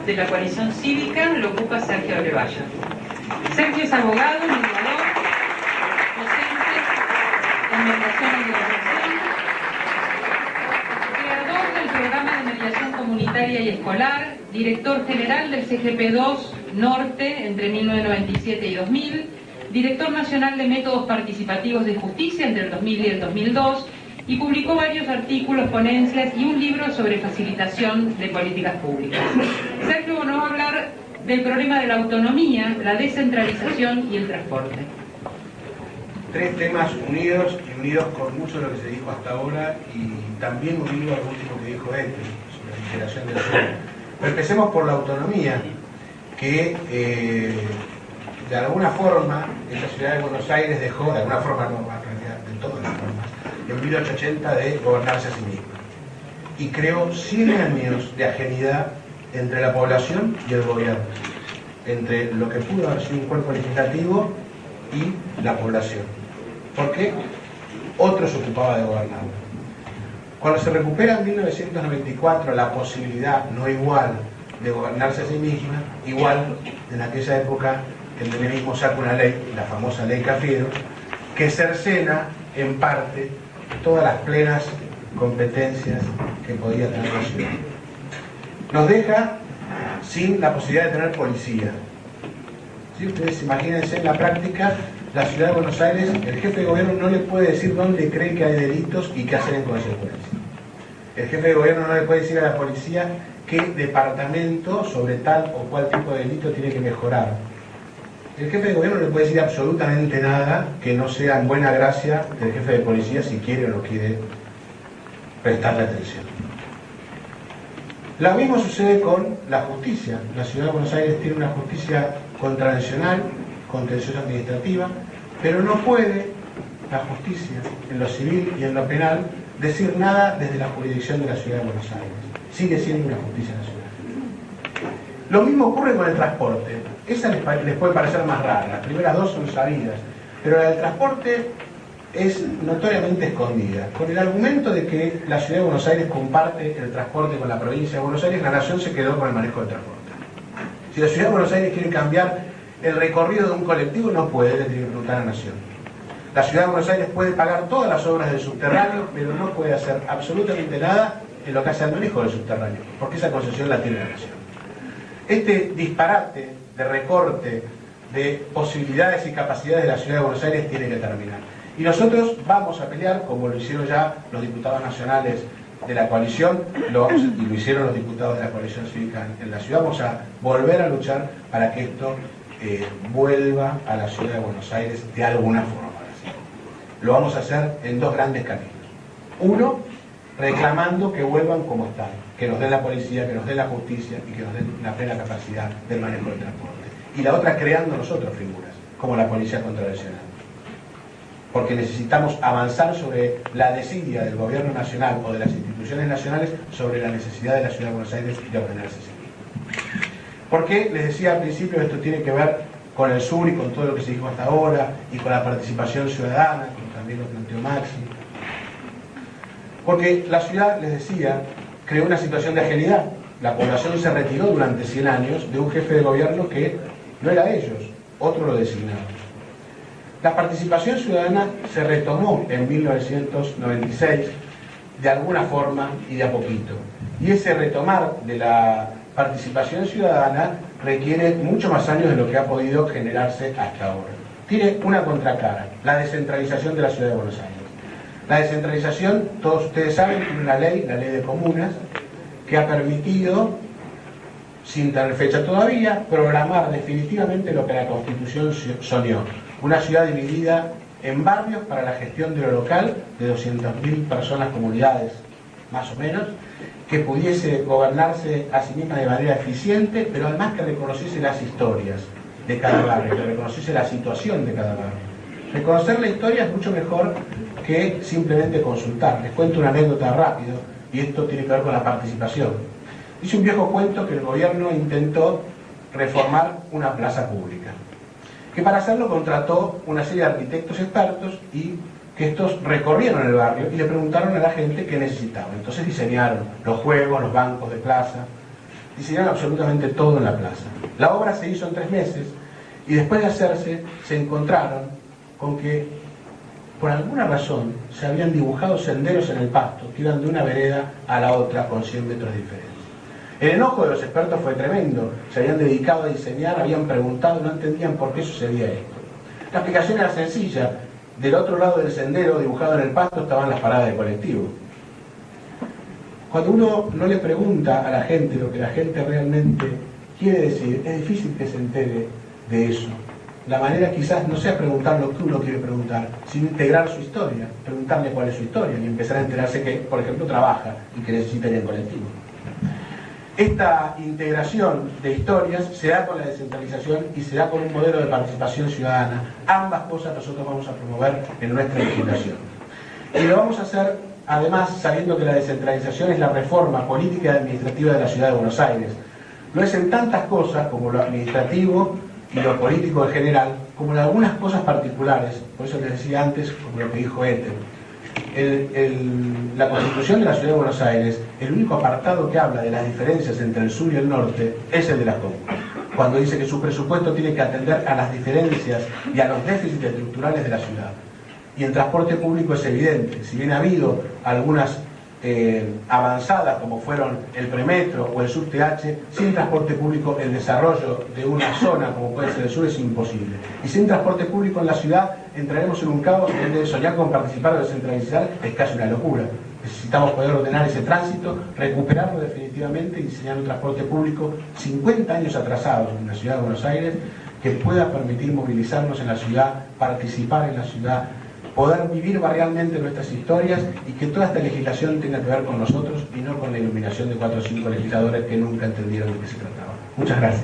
de la coalición cívica lo ocupa Sergio Abrevaya. Sergio es abogado, mediador, docente en mediación y negociación, creador del programa de mediación comunitaria y escolar, director general del CGP2 Norte entre 1997 y 2000, director nacional de métodos participativos de justicia entre el 2000 y el 2002, y publicó varios artículos, ponencias y un libro sobre facilitación de políticas públicas. Sergio nos va a hablar del problema de la autonomía, la descentralización y el transporte. Tres temas unidos y unidos con mucho de lo que se dijo hasta ahora y también unido al último que dijo él sobre la integración de la ciudad. Pero empecemos por la autonomía, que de alguna forma esta ciudad de Buenos Aires dejó, de alguna forma no, en realidad de todas las formas, en 1880 de gobernarse a sí misma. Y creó 100 años de ajenidad entre la población y el gobierno, entre lo que pudo haber sido un cuerpo legislativo y la población, porque otro se ocupaba de gobernarla. Cuando se recupera en 1994 la posibilidad, no igual, de gobernarse a sí misma, igual en aquella época el menemismo saca una ley, la famosa ley Cafiero, que cercena en parte todas las plenas competencias que podía tener la ciudad. Nos deja sin la posibilidad de tener policía. ¿Sí? Ustedes imagínense en la práctica, la ciudad de Buenos Aires, el jefe de gobierno no le puede decir dónde cree que hay delitos y qué hacer en consecuencia. El jefe de gobierno no le puede decir a la policía qué departamento sobre tal o cual tipo de delito tiene que mejorar. El jefe de gobierno no le puede decir absolutamente nada que no sea en buena gracia del jefe de policía si quiere o no quiere prestarle atención. Lo mismo sucede con la justicia. La ciudad de Buenos Aires tiene una justicia contravencional, contenciosa administrativa, pero no puede la justicia en lo civil y en lo penal decir nada desde la jurisdicción de la ciudad de Buenos Aires. Sigue siendo una justicia nacional. Lo mismo ocurre con el transporte. Esa les puede parecer más rara. Las primeras dos son sabidas, pero la del transporte es notoriamente escondida. Con el argumento de que la ciudad de Buenos Aires comparte el transporte con la provincia de Buenos Aires, la nación se quedó con el manejo del transporte. Si la ciudad de Buenos Aires quiere cambiar el recorrido de un colectivo, no puede, le tiene que preguntar a la nación. La ciudad de Buenos Aires puede pagar todas las obras del subterráneo, pero no puede hacer absolutamente nada en lo que hace al manejo del subterráneo, porque esa concesión la tiene la nación. Este disparate de recorte de posibilidades y capacidades de la ciudad de Buenos Aires tiene que terminar. Y nosotros vamos a pelear, como lo hicieron ya los diputados nacionales de la coalición, y lo hicieron los diputados de la coalición cívica en la ciudad. Vamos a volver a luchar para que esto vuelva a la ciudad de Buenos Aires de alguna forma. Lo vamos a hacer en dos grandes caminos. Uno, reclamando que vuelvan como están, que nos den la policía, que nos den la justicia y que nos den la plena capacidad del manejo del transporte. Y la otra, creando nosotros figuras, como la policía contravencional. Porque necesitamos avanzar sobre la desidia del gobierno nacional o de las instituciones nacionales sobre la necesidad de la ciudad de Buenos Aires de ordenarse a sí misma. Porque les decía al principio, esto tiene que ver con el sur y con todo lo que se dijo hasta ahora, y con la participación ciudadana, como también lo planteó Maxi. Porque la ciudad, les decía, creó una situación de ajenidad. La población se retiró durante 100 años de un jefe de gobierno que no era de ellos, otro lo designaba. La participación ciudadana se retomó en 1996 de alguna forma y de a poquito. Y ese retomar de la participación ciudadana requiere mucho más años de lo que ha podido generarse hasta ahora. Tiene una contracara, la descentralización de la ciudad de Buenos Aires. La descentralización, todos ustedes saben, tiene una ley, la ley de comunas, que ha permitido, sin tener fecha todavía, programar definitivamente lo que la Constitución soñó. Una ciudad dividida en barrios para la gestión de lo local, de 200.000 personas, comunidades, más o menos, que pudiese gobernarse a sí misma de manera eficiente, pero además que reconociese las historias de cada barrio, que reconociese la situación de cada barrio. Reconocer la historia es mucho mejor que simplemente consultar. Les cuento una anécdota rápido, y esto tiene que ver con la participación. Dice un viejo cuento que el gobierno intentó reformar una plaza pública, que para hacerlo contrató una serie de arquitectos expertos y que estos recorrieron el barrio y le preguntaron a la gente qué necesitaba. Entonces diseñaron los juegos, los bancos de plaza, diseñaron absolutamente todo en la plaza. La obra se hizo en 3 meses y después de hacerse se encontraron con que por alguna razón se habían dibujado senderos en el pasto que iban de una vereda a la otra con 100 metros de diferencia. El enojo de los expertos fue tremendo, se habían dedicado a diseñar, habían preguntado, no entendían por qué sucedía esto. La explicación era sencilla: del otro lado del sendero, dibujado en el pasto, estaban las paradas de colectivo. Cuando uno no le pregunta a la gente lo que la gente realmente quiere decir, es difícil que se entere de eso. La manera quizás no sea preguntar lo que uno quiere preguntar, sino integrar su historia, preguntarle cuál es su historia y empezar a enterarse que, por ejemplo, trabaja y que necesita ir en colectivo. Esta integración de historias se da con la descentralización y se da con un modelo de participación ciudadana. Ambas cosas nosotros vamos a promover en nuestra legislación. Y lo vamos a hacer, además, sabiendo que la descentralización es la reforma política y administrativa de la Ciudad de Buenos Aires. Lo es en tantas cosas como lo administrativo y lo político en general, como en algunas cosas particulares. Por eso les decía antes, como lo que dijo Éter. La Constitución de la Ciudad de Buenos Aires, el único apartado que habla de las diferencias entre el sur y el norte es el de las comunas, cuando dice que su presupuesto tiene que atender a las diferencias y a los déficits estructurales de la ciudad. Y en transporte público es evidente, si bien ha habido algunas avanzadas como fueron el premetro o el subTH, sin transporte público el desarrollo de una zona como puede ser el sur es imposible. Y sin transporte público en la ciudad entraremos en un caos donde soñar con participar o descentralizar es casi una locura. Necesitamos poder ordenar ese tránsito, recuperarlo definitivamente y diseñar un transporte público 50 años atrasados en la Ciudad de Buenos Aires que pueda permitir movilizarnos en la ciudad, participar en la ciudad, poder vivir barrialmente nuestras historias y que toda esta legislación tenga que ver con nosotros y no con la iluminación de 4 o 5 legisladores que nunca entendieron de qué se trataba. Muchas gracias.